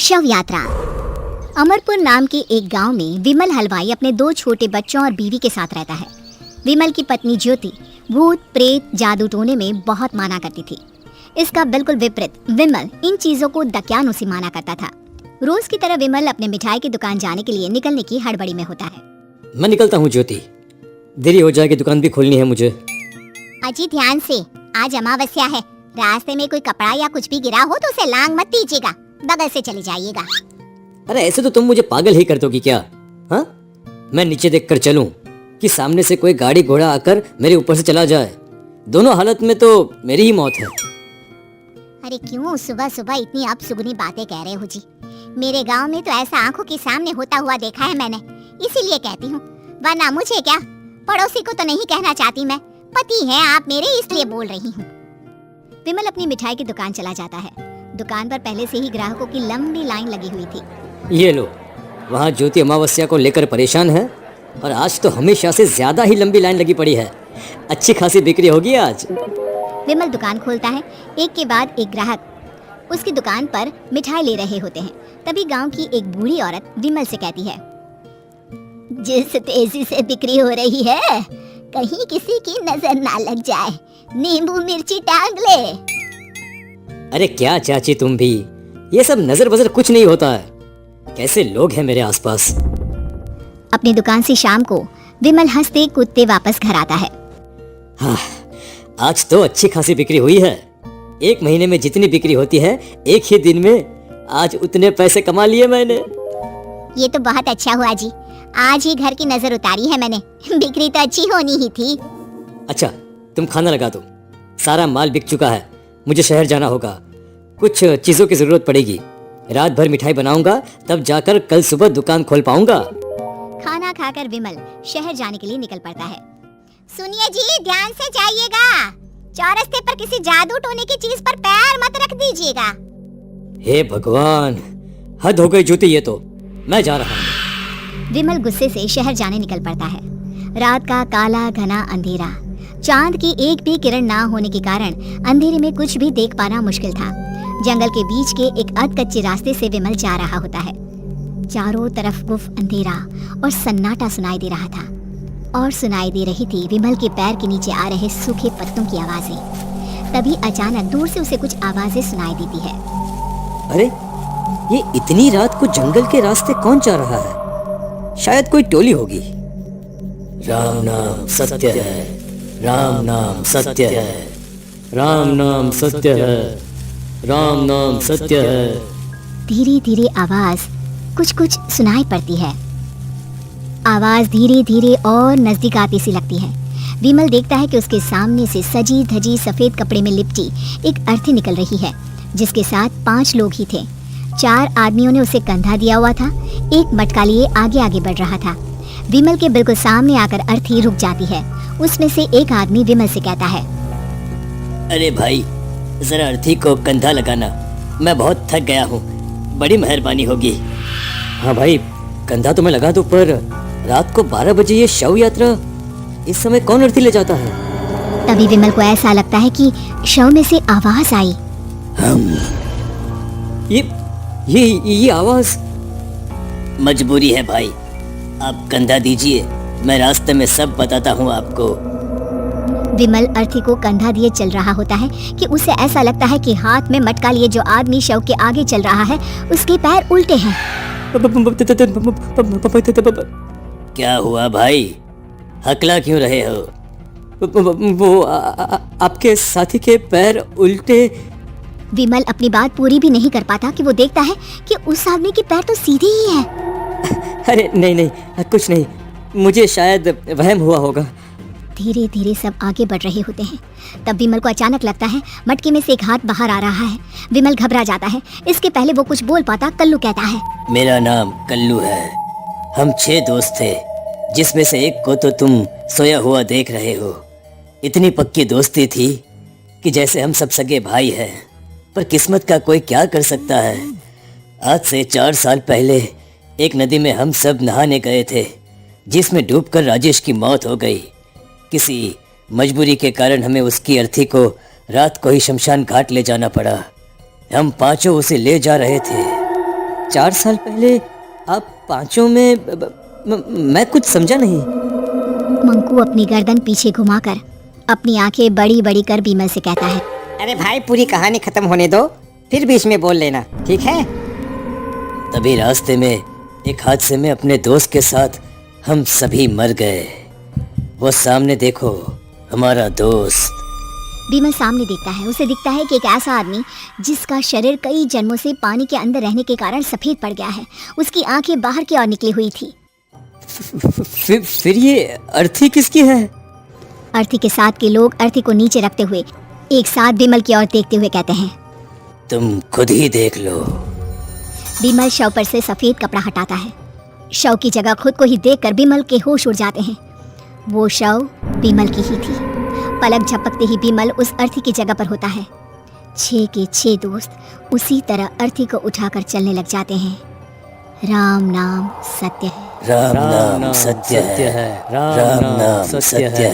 शव यात्रा। अमरपुर नाम के एक गांव में विमल हलवाई अपने 2 छोटे बच्चों और बीवी के साथ रहता है। विमल की पत्नी ज्योति भूत प्रेत जादू टोने में बहुत माना करती थी। इसका बिल्कुल विपरीत विमल इन चीजों को दकियानों से माना करता था। रोज की तरह विमल अपने मिठाई की दुकान जाने के लिए निकलने की हड़बड़ी में होता है। मैं निकलता हूँ ज्योति, देरी हो जाएगी, दुकान भी खोलनी है मुझे। अजी ध्यान से, आज अमावस्या है। रास्ते में कोई कपड़ा या कुछ भी गिरा हो तो उसे लांग मत दीजिएगा, बगल से चले जाइएगा। अरे ऐसे तो तुम मुझे पागल ही कर दोगी क्या? हाँ, मैं नीचे देखकर चलूं कि सामने से कोई गाड़ी घोड़ा आकर मेरे ऊपर से चला जाए? दोनों हालत में तो मेरी ही मौत है। अरे क्यों सुबह सुबह इतनी अपशुगनी बातें कह रहे हो जी? मेरे गांव में तो ऐसा आंखों के सामने होता हुआ देखा है मैंने, इसीलिए कहती हूँ, वरना मुझे क्या, पड़ोसी को तो नहीं कहना चाहती मैं, पति हैं आप मेरे इसलिए बोल रही हूँ। विमल अपनी मिठाई की दुकान चला जाता है। दुकान पर पहले से ही ग्राहकों की लंबी लाइन लगी हुई थी। ये लो, वहाँ ज्योति अमावस्या को लेकर परेशान है और आज तो हमेशा से ज्यादा ही लंबी लाइन लगी पड़ी है। अच्छी खासी बिक्री होगी आज। विमल दुकान खोलता है। एक के बाद एक ग्राहक उसकी दुकान पर मिठाई ले रहे होते हैं। तभी गांव की एक बूढ़ी औरत विमल से कहती है, जिस तेजी से बिक्री हो रही है, कहीं किसी की नजर ना लग जाए, नींबू मिर्ची टांग ले। अरे क्या चाची तुम भी, ये सब नजर बजर कुछ नहीं होता है। कैसे लोग हैं मेरे आसपास। अपनी दुकान से शाम को विमल हंसते कूदते वापस घर आता है। हाँ, आज तो अच्छी खासी बिक्री हुई है। एक महीने में जितनी बिक्री होती है एक ही दिन में आज उतने पैसे कमा लिए मैंने। ये तो बहुत अच्छा हुआ जी, आज ही घर की नजर उतारी है मैंने। बिक्री तो अच्छी होनी ही थी। अच्छा तुम खाना लगा दो, सारा माल बिक चुका है। मुझे शहर जाना होगा, कुछ चीजों की जरूरत पड़ेगी। रात भर मिठाई बनाऊंगा, तब जाकर कल सुबह दुकान खोल पाऊंगा। खाना खाकर विमल शहर जाने के लिए निकल पड़ता है। सुनिए जी, ध्यान से जाइएगा, चौरस्ते पर किसी जादू टोने की चीज पर पैर मत रख दीजिएगा। हे भगवान, हद हो गई ज्योति, ये तो मैं जा रहा हूँ। विमल गुस्से से शहर जाने निकल पड़ता है। रात का काला घना अंधेरा, चांद की एक भी किरण ना होने के कारण अंधेरे में कुछ भी देख पाना मुश्किल था। जंगल के बीच के एक अधकच्चे रास्ते से विमल जा रहा होता है। चारों तरफ गुफ अंधेरा और सन्नाटा सुनाई दे रहा था, और सुनाई दे रही थी विमल के पैर के नीचे आ रहे सूखे पत्तों की आवाजें। तभी अचानक दूर से उसे कुछ आवाजें सुनाई देती है। अरे ये इतनी रात को जंगल के रास्ते कौन जा रहा है? शायद कोई टोली होगी। राम नाम सत्य है, राम नाम सत्य है, राम नाम सत्य है, राम नाम सत्य है। धीरे धीरे आवाज कुछ कुछ सुनाई पड़ती है। आवाज धीरे धीरे और नजदीक आती सी लगती है। विमल देखता है कि उसके सामने से सजी धजी सफेद कपड़े में लिपटी एक अर्थी निकल रही है, जिसके साथ 5 लोग ही थे। 4 आदमियों ने उसे कंधा दिया हुआ था। एक मटका लिए आगे आगे बढ़ रहा था। विमल के बिल्कुल सामने आकर अर्थी रुक जाती है। उसमें से एक आदमी विमल से कहता है, अरे भाई, जरा अर्थी को कंधा लगाना, मैं बहुत थक गया हूँ, बड़ी मेहरबानी होगी। हाँ भाई, कंधा तो मैं लगा दूं, पर रात को 12 बजे ये शव यात्रा, इस समय कौन अर्थी ले जाता है? तभी विमल को ऐसा लगता है कि शव में से आवाज आई। ये आवाज। मजबूरी है भाई, आप कंधा दीजिए, मैं रास्ते में सब बताता हूँ आपको। विमल अर्थी को कंधा दिए चल रहा होता है कि उसे ऐसा लगता है कि हाथ में मटका लिए जो आदमी शव के आगे चल रहा है, उसके पैर उल्टे हैं। क्या हुआ भाई, हकला क्यों रहे हो? वो आपके साथी के पैर उल्टे। विमल अपनी बात पूरी भी नहीं कर पाता कि वो देखता है कि उस आदमी के पैर तो सीधे ही हैं। अरे नहीं, कुछ नहीं, मुझे शायद वहम हुआ होगा। धीरे धीरे सब आगे बढ़ रहे होते हैं। तब विमल को अचानक लगता है मटके में से एक हाथ बाहर आ रहा है। विमल घबरा जाता है। इसके पहले वो कुछ बोल पाता, कल्लू कहता है, मेरा नाम कल्लू है। हम 6 दोस्त थे, जिसमें से एक को तो तुम सोया हुआ देख रहे हो। इतनी पक्की दोस्ती थी कि जैसे हम सब सगे भाई हैं। पर किस्मत का कोई क्या कर सकता है। आज से 4 साल पहले एक नदी में हम सब नहाने गए थे, जिसमें डूबकर राजेश की मौत हो गई। किसी मजबूरी के कारण हमें उसकी अर्थी को रात को ही शमशान घाट ले जाना पड़ा। हम 5 उसे ले जा रहे थे। 4 साल पहले आप पांचों में मैं कुछ समझा नहीं। मंकू अपनी गर्दन पीछे घुमाकर अपनी आंखें बड़ी बड़ी कर बीमल से कहता है, अरे भाई पूरी कहानी खत्म होने दो, फिर बीच में बोल लेना, ठीक है? तभी रास्ते में एक हादसे में अपने दोस्त के साथ हम सभी मर गए। वो सामने देखो, हमारा दोस्त। बीमल सामने देखता है। उसे दिखता है कि एक ऐसा आदमी जिसका शरीर कई जन्मों से पानी के अंदर रहने के कारण सफेद पड़ गया है। उसकी आंखें बाहर की ओर निकली हुई थी। फिर ये अर्थी किसकी है? अर्थी के साथ के लोग अर्थी को नीचे रखते हुए एक साथ बीमल की ओर देखते हुए कहते हैं, तुम खुद ही देख लो। बीमल शव पर से सफेद कपड़ा हटाता है। शव की जगह खुद को ही देखकर बीमल के होश उड़ जाते हैं। वो शव बीमल की ही थी। पलक झपकते ही बीमल उस अर्थी की जगह पर होता है। 6 के 6 दोस्त उसी तरह अर्थी को उठाकर चलने लग जाते हैं। राम नाम सत्य है। राम नाम सत्य है। राम नाम सत्य है।